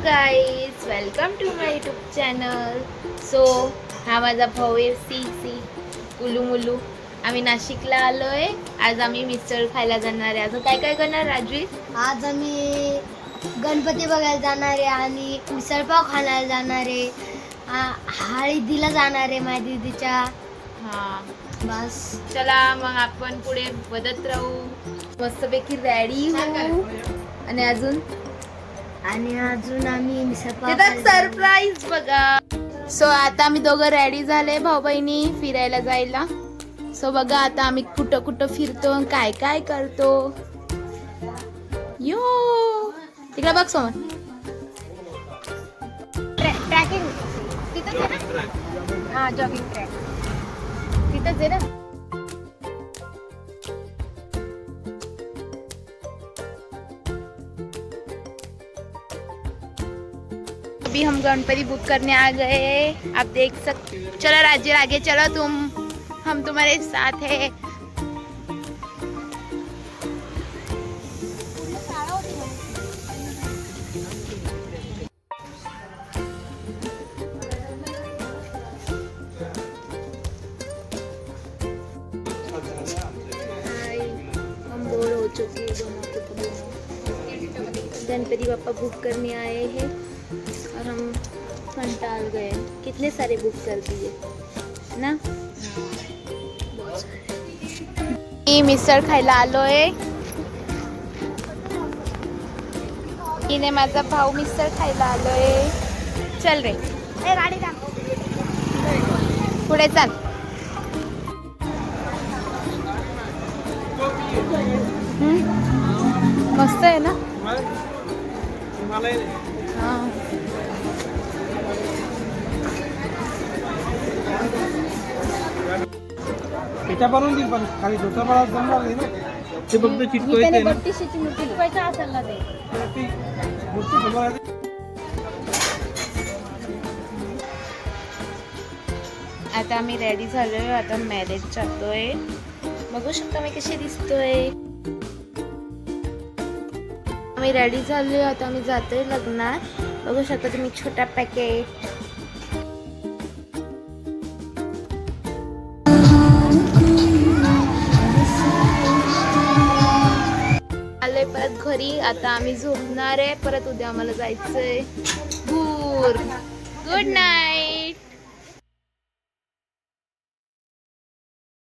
Guys welcome to my YouTube channel. So हा माझा भाऊ आहे सी उलू मुलू. आम्ही नाशिकला आलोय. आज आम्ही मिसळ खायला जाणार आहे. अजून काय काय करणार राजवी? आज आम्ही गणपती बघायला जाणार आहे आणि मिसळपाव खायला जाणार आहे. हळदीला जाणार आहे माझ्या दीदीच्या. हा बस चला मग आपण पुढे बदत राहू. मस्तपैकी रेडी होऊ. आणि अजून आम्ही मिसळपाव सरप्राईज बघा. सो आता आम्ही दोघं रेडी झाले भाऊ बहिणी फिरायला जायला. सो बघा आता आम्ही कुठं कुठं फिरतो काय काय करतो. यो तिकडे बघ सोमन. ट्रॅकिंग तिथंच आहे ना. हा जॉगिंग ट्रॅक तिथंच आहे ना. अभी हम गणपति बुक करने आ गए. आप देख सकते. चलो राज्य आगे चलो तुम. हम तुम्हारे साथ है. हम बोर हो चुके हैं दोनों के. गणपति पापा बुक करने आए हैं और हम कंटाल गए. कितने सारे बुक कर दिए ना. मी मिसळ खायला आलोय. हिने माझा भाऊ मिसळ खायला आलोय. चल रे गाडी पुढे चाल. मस्त आहे ना. हा त्याच्या बनवून देईल पण खाली धोता मला जमणार नाही ना. ते फक्त चिटकवायचं ना. चिटकवायचं असेल ना ते. ती मूर्ती बनवायला आता आम्ही रेडी झालोय. आता मॅरेज जातोय. बघू शकता मी कशी दिसतोय. आम्ही रेडी झालोय. आता आम्ही जातोय लग्नात. बघू शकता तुम्ही छोटा पॅकेट. आलोय परत घरी. आता आम्ही झोपणार आहे. परत उद्या आम्हाला जायचंय. Good night.